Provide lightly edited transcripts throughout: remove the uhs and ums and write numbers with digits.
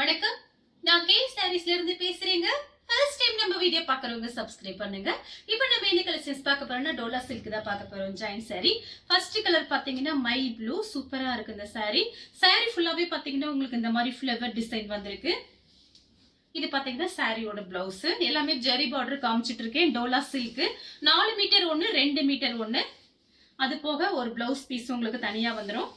வணக்கம், நான் கேல் சாரீஸ்ல இருந்து பேசுறேங்க. ஃபர்ஸ்ட் டைம் நம்ம வீடியோ பார்க்கறவங்க சப்ஸ்கிரைப் பண்ணுங்க. இப்போ நம்ம என்ன கலெக்ஷன்ஸ் பார்க்க போறோம்னா டோலா சில்க் தான் பார்க்க போறோம். Join sorry. ஃபர்ஸ்ட் கலர் பாத்தீங்கன்னா மை ப்ளூ, சூப்பரா இருக்கு இந்த சாரி. சாரி ஃபுல்லாவே பாத்தீங்கன்னா உங்களுக்கு இந்த மாதிரி ஃப்ளவர் டிசைன் வந்திருக்கு. இது பாத்தீங்கன்னா சாரியோட பிளவுஸ். எல்லாமே ஜெரி பார்டர் காமிச்சிட்டு இருக்கேன். டோலா சில்க் 4 மீட்டர் ஒன்னு, 2 மீட்டர் ஒன்னு. அது போக ஒரு பிளவுஸ் பீஸ் உங்களுக்கு தனியா வந்துடும்.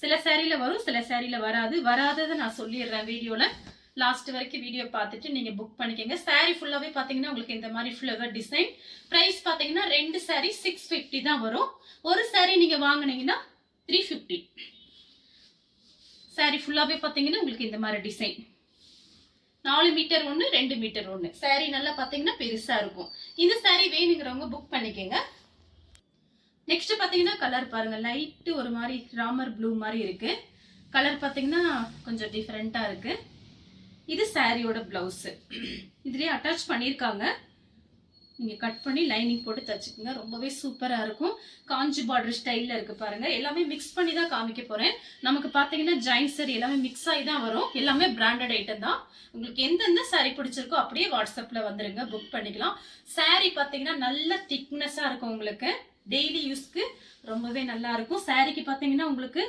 சில சாரியில வரும், சில சாரியில வராததை நான் சொல்லிடுறேன் வீடியோல. லாஸ்ட் வரைக்கும் வீடியோ பார்த்துட்டு நீங்க புக் பண்ணிக்கங்க. சாரி ஃபுல்லாவே பாத்தீங்கன்னா உங்களுக்கு இந்த மாதிரி ஃப்ளவர் டிசைன். பிரைஸ் பாத்தீங்கன்னா 2 சாரி 650 தான் வரும். ஒரு சாரி நீங்க வாங்குனீங்கன்னா 350. சாரி ஃபுல்லாவே பாத்தீங்கன்னா உங்களுக்கு இந்த மாதிரி டிசைன். 4 மீட்டர் ஒன்னு, 2 மீட்டர் ஒன்னு. சாரி நல்லா பாத்தீங்கன்னா பெருசா இருக்கும். இந்த சாரி வேணுங்கிறவங்க புக் பண்ணிக்கங்க. நெக்ஸ்ட் பாத்தீங்கன்னா கலர் பாருங்க, லைட் ஒரு மாதிரி ராமர் ப்ளூ மாதிரி இருக்கு. கலர் பாத்தீங்கன்னா கொஞ்சம் டிஃபரெண்டா இருக்கு. இது சாரியோட பிளவுஸ். இதுலயே அட்டாச் பண்ணிருக்காங்க. நீங்க கட் பண்ணி லைனிங் போட்டு தச்சுக்கோங்க. ரொம்பவே சூப்பரா இருக்கும். காஞ்சி பார்டர் ஸ்டைல்ல இருக்கு பாருங்க. எல்லாமே மிக்ஸ் பண்ணி தான் காமிக்க போறேன். நமக்கு பாத்தீங்கன்னா ஜாயின் சாரி எல்லாமே மிக்ஸ் ஆகி தான் வரும். எல்லாமே பிராண்டட் ஐட்டம் தான். உங்களுக்கு எந்தெந்த சாரி பிடிச்சிருக்கோ அப்படியே வாட்ஸ்அப்ல வந்துருங்க, புக் பண்ணிக்கலாம். சாரி பாத்தீங்கன்னா நல்ல திக்னஸா இருக்கும். உங்களுக்கு டெய்லி யூஸ்க்கு ரொம்பவே நல்லா இருக்கும். சாரிக்கு பாத்தீங்கன்னா உங்களுக்கு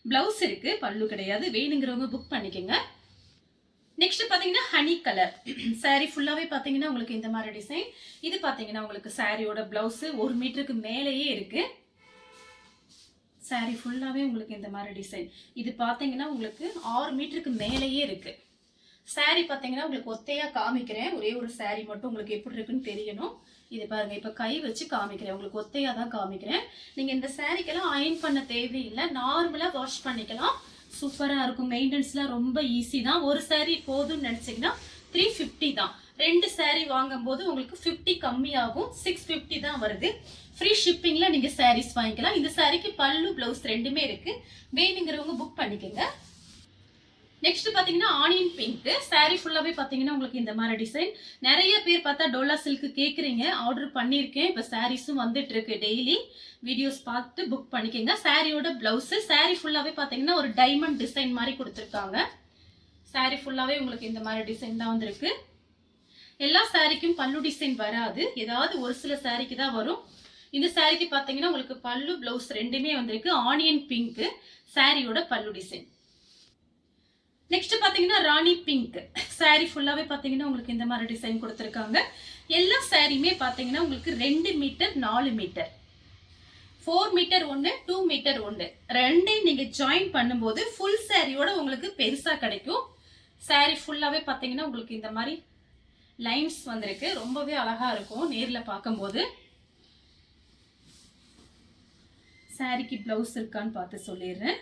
பிளவுஸ் இருக்கு, பல்லு கிடையாது. வேணுங்கிறவங்க புக் பண்ணிக்கோங்க. நெக்ஸ்ட் பாத்தீங்கன்னா ஹனி கலர். சாரி ஃபுல்லாவே பாத்தீங்கன்னா உங்களுக்கு இந்த மாதிரி டிசைன். இது பாத்தீங்கன்னா உங்களுக்கு சாரியோட பிளவுஸ் 1 மீட்டருக்கு மேலேயே இருக்கு. சாரி ஃபுல்லாவே உங்களுக்கு இந்த மாதிரி டிசைன். இது பாத்தீங்கன்னா உங்களுக்கு 6 மீட்டருக்கு மேலேயே இருக்கு. சாரி பாத்தீங்கன்னா உங்களுக்கு ஒத்தையா காமிக்கிறேன். ஒரே ஒரு சாரி மட்டும் உங்களுக்கு எப்படி இருக்குன்னு தெரியணும். இது பாருங்க, இப்ப கை வச்சு காமிக்கிறேன். உங்களுக்கு ஒத்தையா தான் காமிக்கிறேன். நீங்க இந்த சாரிக்கெல்லாம் அயன் பண்ண தேவையில்லை, நார்மலா வாஷ் பண்ணிக்கலாம். சூப்பரா இருக்கும். மெயின்டெனன்ஸ்லாம் ரொம்ப ஈஸி தான். ஒரு சாரி போதும்னு நினைச்சீங்கன்னா 350 தான். 2 சாரி வாங்கும் போது உங்களுக்கு 50 கம்மி ஆகும். 650 தான் வருது. ஃப்ரீ ஷிப்பிங்ல நீங்க சாரீஸ் வாங்கிக்கலாம். இந்த சாரிக்கு பல்லு பிளவுஸ் ரெண்டுமே இருக்கு. வேணுங்கிறவங்க புக் பண்ணிக்கோங்க. நெக்ஸ்ட் பாத்தீங்கன்னா ஆனியன் பிங்க். சாரி ஃபுல்லாவே பாத்தீங்கன்னா உங்களுக்கு இந்த மாதிரி டிசைன். நிறைய பேர் பார்த்தா டோலா சில்க் கேக்குறீங்க. ஆர்டர் பண்ணிருக்கேன். இப்ப சாரீஸும் வந்துட்டு இருக்கு. டெய்லி வீடியோஸ் பார்த்து புக் பண்ணிக்கோங்க. சாரியோட பிளவுஸ். சாரி ஃபுல்லாவே பாத்தீங்கன்னா ஒரு டைமண்ட் டிசைன் மாதிரி கொடுத்துருக்காங்க. சாரி ஃபுல்லாவே உங்களுக்கு இந்த மாதிரி டிசைன் தான் வந்திருக்கு. எல்லா சாரிக்கும் பல்லு டிசைன் வராது, ஏதாவது ஒரு சில சாரிக்கு தான் வரும். இந்த சாரிக்கு பாத்தீங்கன்னா உங்களுக்கு பல்லு பிளவுஸ் ரெண்டுமே வந்திருக்கு. ஆனியன் பிங்க் சாரியோட பல்லு டிசைன். நெக்ஸ்ட் பாத்தீங்கன்னா ராணி பிங்க். சாரி ஃபுல்லாவே பாத்தீங்கன்னா உங்களுக்கு இந்த மாதிரி டிசைன் கொடுத்திருக்காங்க. எல்லா சாரியுமே பாத்தீங்கன்னா உங்களுக்கு 2 மீட்டர் 4 மீட்டர், 4 மீட்டர் ஒன்னு, 2 மீட்டர் ஒன்னு, ரெண்டையும் நீங்க ஜாயின் பண்ணும்போது ஃபுல் சாரியோட உங்களுக்கு பெருசா கிடைக்கும். சாரி ஃபுல்லாவே பாத்தீங்கன்னா உங்களுக்கு இந்த மாதிரி லைன்ஸ் வந்திருக்கு. ரொம்பவே அழகா இருக்கும் நேர்ல பார்க்கும்போது. சாரிக்கு பிளவுஸ் இருக்கான்னு பார்த்து சொல்லிடுறேன்.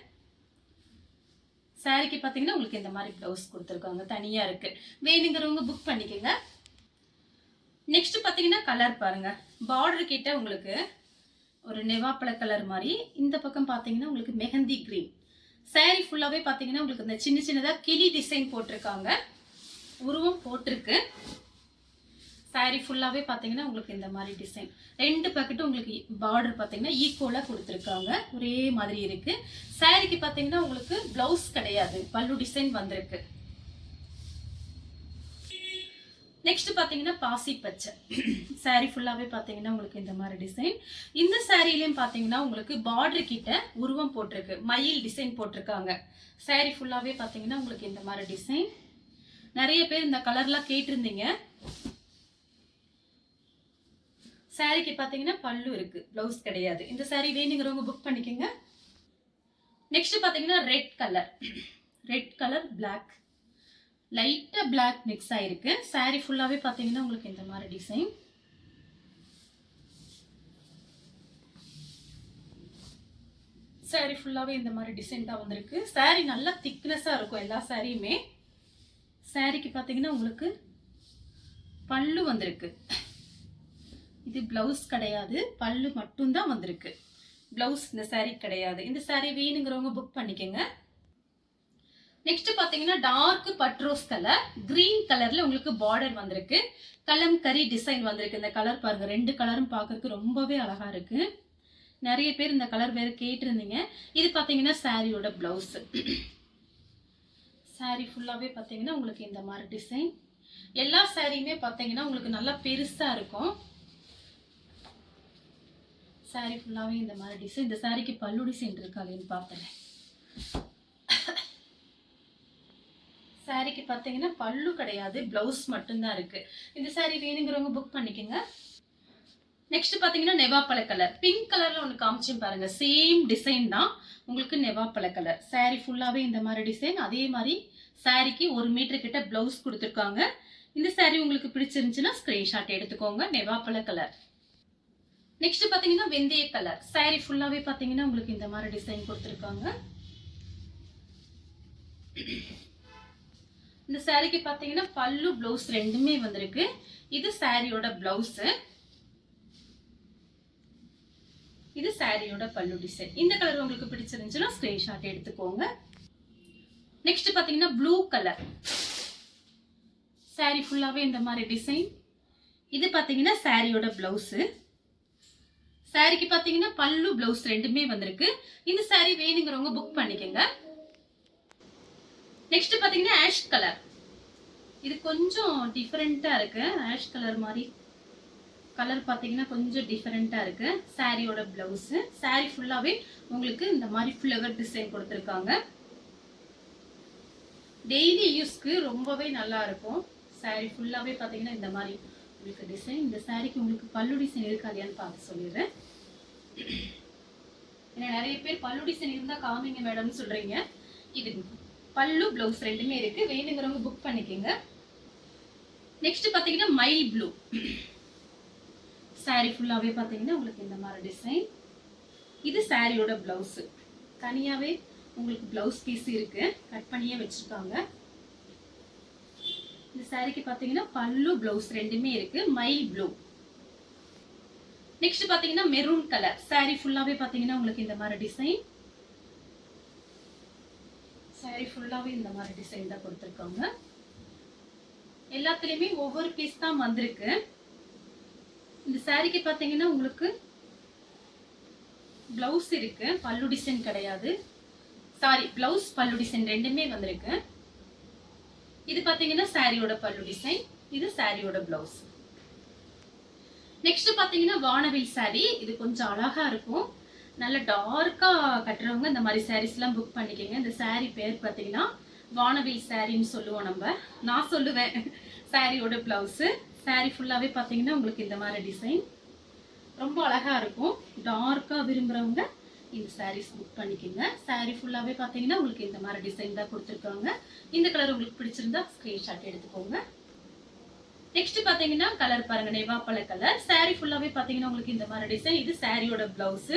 சாரிக்கு பாத்தீங்கன்னா உங்களுக்கு இந்த மாதிரி பிளவுஸ் கொடுத்துருக்காங்க, தனியா இருக்கு. வேணுங்கிறவங்க புக் பண்ணிக்கோங்க. நெக்ஸ்ட் பாத்தீங்கன்னா கலர் பாருங்க. பார்டர் கிட்ட உங்களுக்கு ஒரு நெவாப்பழ கலர் மாதிரி, இந்த பக்கம் பாத்தீங்கன்னா உங்களுக்கு மெஹந்தி கிரீன். சாரி ஃபுல்லாவே பாத்தீங்கன்னா உங்களுக்கு இந்த சின்ன சின்னதா கிளி டிசைன் போட்டிருக்காங்க, உருவம் போட்டிருக்கு. சாரி ஃபுல்லாவே பாத்தீங்கன்னா உங்களுக்கு இந்த மாதிரி டிசைன். 2 பக்கெட்டும் உங்களுக்கு பார்டர் பாத்தீங்கன்னா ஈக்குவலா கொடுத்துருக்காங்க, ஒரே மாதிரி இருக்கு. சாரிக்கு பாத்தீங்கன்னா உங்களுக்கு பிளவுஸ் கிடையாது, பல்லு டிசைன் வந்திருக்கு. நெக்ஸ்ட் பாத்தீங்கன்னா பாசி பச்சை. சாரி ஃபுல்லாவே பாத்தீங்கன்னா உங்களுக்கு இந்த மாதிரி டிசைன். இந்த சாரிலையும் பாத்தீங்கன்னா உங்களுக்கு பார்டர் கிட்ட உருவம் போட்டிருக்கு, மயில் டிசைன் போட்டிருக்காங்க. சாரி ஃபுல்லாவே பாத்தீங்கன்னா உங்களுக்கு இந்த மாதிரி டிசைன். நிறைய பேர் இந்த கலர்லாம் கேட்டிருந்தீங்க. சாரிக்கு பாத்தீங்கன்னா பல்லு இருக்கு, பிளவுஸ் கிடையாது. இந்த சாரி வேணுங்கிறவங்க புக் பண்ணிக்கோங்க. நெக்ஸ்ட் பாத்தீங்கன்னா red colour. Red colour black, லைட்டா பிளாக் மிக்ஸ் ஆயிருக்கு. சாரி ஃபுல்லாவே பாத்தீங்கன்னா உங்களுக்கு இந்த மாதிரி டிசைன். சாரி ஃபுல்லாவே இந்த மாதிரி டிசைன் தான் வந்திருக்கு. சாரி நல்லா திக்னஸா இருக்கும் எல்லா சாரியுமே. சாரிக்கு பாத்தீங்கன்னா உங்களுக்கு பல்லு வந்திருக்கு. இது பிளவுஸ் கிடையாது, பல்லு மட்டும் தான் வந்திருக்கு. பிளவுஸ் இந்த சாரி கிடையாது. இந்த சாரி வேணுங்கிறவங்க புக் பண்ணிக்கோங்க. நெக்ஸ்ட் பாத்தீங்கன்னா டார்க் பட்ரோஸ் கலர், கிரீன் கலர்ல உங்களுக்கு பார்டர் வந்திருக்கு. கலம்கரி டிசைன் வந்திருக்கு. இந்த கலர் பாருங்க, 2 கலரும் பார்க்கறதுக்கு ரொம்பவே அழகா இருக்கு. நிறைய பேர் இந்த கலர் வேற கேட்டிருந்தீங்க. இது பாத்தீங்கன்னா சாரியோட பிளவுஸ். சாரி ஃபுல்லாவே பாத்தீங்கன்னா உங்களுக்கு இந்த மாதிரி டிசைன். எல்லா சாரியுமே பாத்தீங்கன்னா உங்களுக்கு நல்லா பெருசா இருக்கும். சாரி ஃபுல்லாவே இந்த மாதிரி டிசைன். இந்த சாரிக்கு பல்லு டிசைன் இருக்கா இல்லைன்னு பார்த்தேன். சாரிக்கு பாத்தீங்கன்னா பல்லு கிடையாது, பிளவுஸ் மட்டும்தான் இருக்கு. இந்த சாரி வேணுங்கிறவங்க புக் பண்ணிக்கோங்க. நெக்ஸ்ட் பாத்தீங்கன்னா நெவாப்பழ கலர், பிங்க் கலர்ல ஒன்று காமிச்சேன் பாருங்க, சேம் டிசைன் தான் உங்களுக்கு. நெவாப்பழ கலர் சாரி ஃபுல்லாவே இந்த மாதிரி டிசைன். அதே மாதிரி சாரிக்கு 1 மீட்டர் கிட்ட பிளவுஸ் கொடுத்துருக்காங்க. இந்த சாரி உங்களுக்கு பிடிச்சிருந்துச்சுன்னா ஸ்கிரீன்ஷாட் எடுத்துக்கோங்க. நெவாப்பழ கலர். நெக்ஸ்ட் பாத்தீங்கன்னா வெந்தய கலர் சாரி ஃபுல்லாவே பாத்தீங்கன்னா உங்களுக்கு இந்த மாதிரி டிசைன் கொடுத்துருக்காங்க. இந்த சாரிக்கு பாத்தீங்கன்னா பல்லு பிளவுஸ் ரெண்டுமே வந்திருக்கு. இது சாரியோட பிளவுஸ், இது சாரியோட பல்லு டிசைன். இந்த கலர் உங்களுக்கு பிடிச்சிருந்துச்சுன்னா ஸ்கிரீன்ஷாட் எடுத்துக்கோங்க. நெக்ஸ்ட் பாத்தீங்கன்னா ப்ளூ கலர் சாரி ஃபுல்லாவே இந்த மாதிரி டிசைன். இது பாத்தீங்கன்னா சாரியோட பிளவுஸ். சாரிக்கு பாத்தீங்கன்னா பல்லு பிளவுஸ் ரெண்டுமே வந்திருக்கு. இந்த சாரி வேணுங்கிறவங்க புக் பண்ணிக்கோங்க. நெக்ஸ்ட் பாத்தீங்கன்னா ஆஷ் கலர். இது கொஞ்சம் டிஃபரெண்டா இருக்கு. ஆஷ் கலர் மாதிரி கலர் பாத்தீங்கன்னா கொஞ்சம் டிஃபரெண்டா இருக்கு. சாரியோட பிளவுஸ். சாரி ஃபுல்லாவே உங்களுக்கு இந்த மாதிரி ஃப்ளவர் டிசைன் கொடுத்துருக்காங்க. டெய்லி யூஸ்க்கு ரொம்பவே நல்லா இருக்கும். சாரி ஃபுல்லாவே பாத்தீங்கன்னா இந்த மாதிரி உங்களுக்கு டிசைன். இந்த சாரிக்கு உங்களுக்கு பல்லு டிசைன் இருக்கா இல்லையான்னு பார்த்து சொல்லிடுறேன். ஏன்னா நிறைய பேர் பல்லு டிசைன் இருந்தா காமிங்க மேடம் சொல்றீங்க. இது பல்லு பிளவுஸ் ரெண்டுமே இருக்கு. வேணுங்கிறவங்க புக் பண்ணிக்கோங்க. நெக்ஸ்ட் பாத்தீங்கன்னா மைல் ப்ளூ சாரி ஃபுல்லாவே பாத்தீங்கன்னா உங்களுக்கு இந்த மாதிரி டிசைன். இது சாரியோட பிளவுஸ். தனியாவே உங்களுக்கு பிளவுஸ் பீஸ் இருக்கு, கட் பண்ணியே வச்சிருக்காங்க. இந்த சாரிக்கு பாத்தீங்கன்னா பல்லு பிளவுஸ் ரெண்டுமே இருக்கு. Mile blue. நெக்ஸ்ட் பாத்தீங்கன்னா மெரூன் கலர் சாரி ஃபுல்லாவே பாத்தீங்கன்னா உங்களுக்கு இந்த மாதிரி டிசைன். சாரி ஃபுல்லாவே இந்த மாதிரி டிசைன் தான் கொடுத்துருக்காங்க. எல்லாத்துலயுமே ஒவ்வொரு பீஸ் தான் வந்திருக்கு. இந்த சாரிக்கு பாத்தீங்கன்னா உங்களுக்கு பிளவுஸ் இருக்கு, பல்லு டிசைன் கிடையாது. சாரி, பிளவுஸ் பல்லு டிசைன் ரெண்டுமே வந்திருக்கு. இது பாத்தீங்கன்னா சாரியோட பல்லு டிசைன். இது சாரியோட பிளவுஸ். நெக்ஸ்ட் பாத்தீங்கன்னா வானவில் சாரி. இது கொஞ்சம் அழகா இருக்கும். நல்ல டார்க்கா கட்டுறவங்க இந்த மாதிரி சாரீஸ் எல்லாம் புக் பண்ணிக்கோங்க. இந்த சாரி பேர் பாத்தீங்கன்னா வானவில் சாரின்னு சொல்லுவோம் நம்ம. நான் சொல்லுவேன். சாரியோட பிளவுஸ். சாரி ஃபுல்லாவே பாத்தீங்கன்னா உங்களுக்கு இந்த மாதிரி டிசைன் ரொம்ப அழகா இருக்கும். டார்க்கா விரும்புறவங்க இந்த சாரீஸ் புக் பண்ணிக்கோங்க. சாரி ஃபுல்லாவே பாத்தீங்கன்னா உங்களுக்கு இந்த மாதிரி டிசைன் தான் கொடுத்துருக்காங்க. இந்த கலர் உங்களுக்கு பிடிச்சிருந்தா ஸ்கிரீன்ஷாட் எடுத்துக்கோங்க. நெக்ஸ்ட் பாத்தீங்கன்னா கலர் பாருங்க, நெவாப்பழ கலர். சாரி ஃபுல்லாவே பாத்தீங்கன்னா உங்களுக்கு இந்த மாதிரி டிசைன். இது சாரியோட பிளவுஸ்.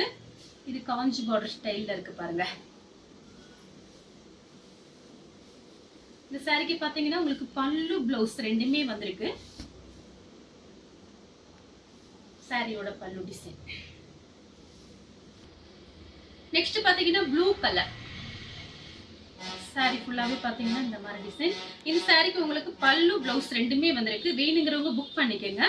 இது காஞ்சி பார்டர் ஸ்டைல்ல இருக்கு பாருங்க. இந்த சாரிக்கு பாத்தீங்கன்னா உங்களுக்கு பல்லு பிளவுஸ் ரெண்டுமே வந்திருக்கு. சாரியோட பல்லு டிசைன். நெக்ஸ்ட் பாத்தீங்கன்னா ப்ளூ கலர் சாரி ஃபுல்லாவே பாத்தீங்கன்னா இந்த மாதிரி டிசைன். இந்த சாரிக்கு உங்களுக்கு பல்லு பிளவுஸ் ரெண்டுமே வந்திருக்கு. வேணுங்கிறவங்க புக் பண்ணிக்கோங்க.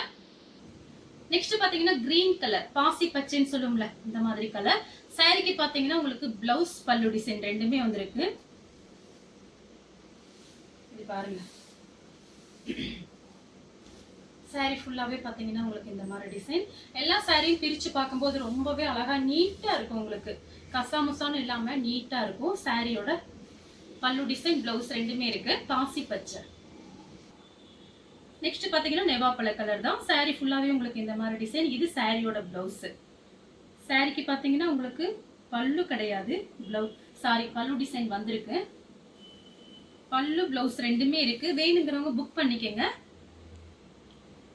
நெக்ஸ்ட் பாத்தீங்கன்னா கிரீன் கலர், பாசி பச்சைன்னு சொல்லுவோம்ல, இந்த மாதிரி கலர். சாரிக்கு பாத்தீங்கன்னா உங்களுக்கு பிளவுஸ் பல்லு டிசைன் ரெண்டுமே வந்திருக்கு. இது பாருங்க. சாரி ஃபுல்லாவே பாத்தீங்கன்னா உங்களுக்கு இந்த மாதிரி டிசைன். எல்லா சாரியும் பிரிச்சு பார்க்கும்போது ரொம்பவே அழகா நீட்டா இருக்கும். உங்களுக்கு கசாமுசான்னு இல்லாம நீட்டா இருக்கும். சாரியோட பல்லு டிசைன் பிளவுஸ் ரெண்டுமே இருக்கு. பாசி பச்சை. நெக்ஸ்ட் பாத்தீங்கன்னா நெவாப்பழ கலர் தான். சாரி ஃபுல்லாவே உங்களுக்கு இந்த மாதிரி டிசைன். இது சாரியோட பிளவுஸ். சாரிக்கு பாத்தீங்கன்னா உங்களுக்கு பல்லு கிடையாது, பல்லு டிசைன் வந்திருக்கு. பல்லு பிளவுஸ் ரெண்டுமே இருக்கு. வேணுங்கிறவங்க புக் பண்ணிக்கோங்க.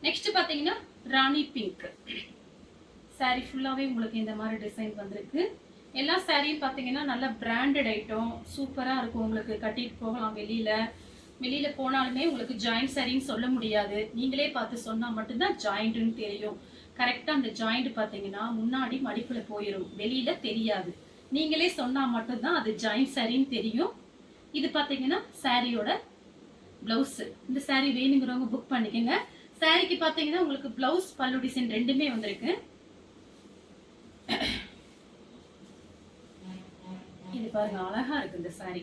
நெக்ஸ்ட் பாத்தீங்கன்னா ராணி பிங்க் சாரி ஃபுல்லாவே உங்களுக்கு இந்த மாதிரி டிசைன் வந்திருக்கு. எல்லா சாரியும் பாத்தீங்கன்னா நல்ல பிராண்டட் ஐட்டம், சூப்பரா இருக்கும். உங்களுக்கு கட்டிட்டு போகலாம். வெளியில போனாலுமே உங்களுக்கு ஜாயிண்ட் சாரின்னு சொல்ல முடியாது. நீங்களே பார்த்து சொன்னா மட்டும்தான் ஜாயிண்ட்னு தெரியும். கரெக்டா அந்த ஜாயிண்ட் பாத்தீங்கன்னா முன்னாடி மடிப்புல போயிடும், வெளியில தெரியாது. நீங்களே சொன்னா மட்டும்தான் அது ஜாயிண்ட் சாரின்னு தெரியும். இது பாத்தீங்கன்னா சாரியோட பிளவுஸ். இந்த சாரி வேணுங்கிறவங்க புக் பண்ணிக்கோங்க. சாரிக்கு பாத்தீங்கன்னா உங்களுக்கு பிளவுஸ் பல்லு டிசைன் ரெண்டுமே வந்திருக்கு. இது பாருங்க, அழகா இருக்கு இந்த சாரி.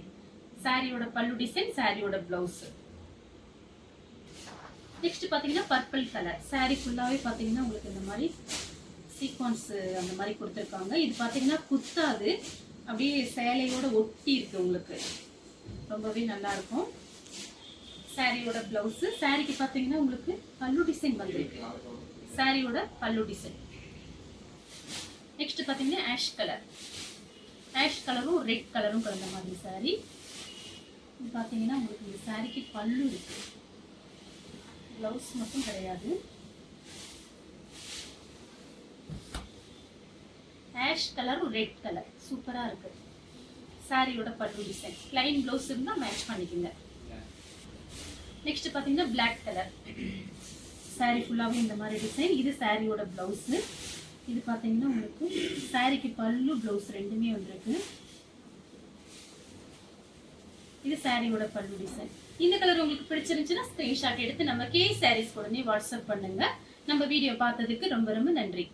சாரியோட பல்லு டிசைன், சாரியோட பிளவுஸ். நெக்ஸ்ட் பாத்தீங்கன்னா பர்பிள் கலர். சாரி ஃபுல்லாவே பாத்தீங்கன்னா உங்களுக்கு இந்த மாதிரி சீக்வன்ஸ் அந்த மாதிரி கொடுத்துருக்காங்க. இது பாத்தீங்கன்னா குத்தாது, அப்படியே சேலையோட ஒட்டி இருக்கு உங்களுக்கு, ரொம்பவே நல்லா இருக்கும். சாரியோட பிளவுஸ். சாரிக்கு பாத்தீங்கன்னா உங்களுக்கு பல்லு டிசைன் வந்திருக்கு, சாரியோட பல்லு டிசைன். நெக்ஸ்ட் பாத்தீங்கன்னா ஆஷ் கலர். ஆஷ் கலரும் ரெட் கலரும் கலந்த மாதிரி சாரி. இது பாத்தீங்கன்னா உங்களுக்கு இந்த சாரிக்கு பல்லு இருக்கு, பிளவுஸ் மட்டும் கிடையாது. ஆஷ் கலரும் ரெட் கலர் சூப்பரா இருக்கு. சாரியோட பல்லு டிசைன். ப்ளைன் பிளவுஸ் இருந்தா மேட்ச் பண்ணிக்கோங்க. நெக்ஸ்ட் பாத்தீங்கன்னா பிளாக் கலர். சாரி ஃபுல்லாவே இந்த மாதிரி டிசைன். இது சாரியோட பிளவுஸ். இது பாத்தீங்கன்னா உங்களுக்கு சாரிக்கு பல்லு பிளவுஸ் ரெண்டுமே வந்திருக்கு. இது சாரியோட பல்லு டிசைன். இந்த கலர் உங்களுக்கு பிடிச்சிருந்துச்சுன்னா ஸ்கிரீன்ஷாட் எடுத்து நம்ம கே சாரீஸ் உடனே வாட்ஸ்அப் பண்ணுங்க. நம்ம வீடியோ பார்த்ததுக்கு ரொம்ப ரொம்ப நன்றி.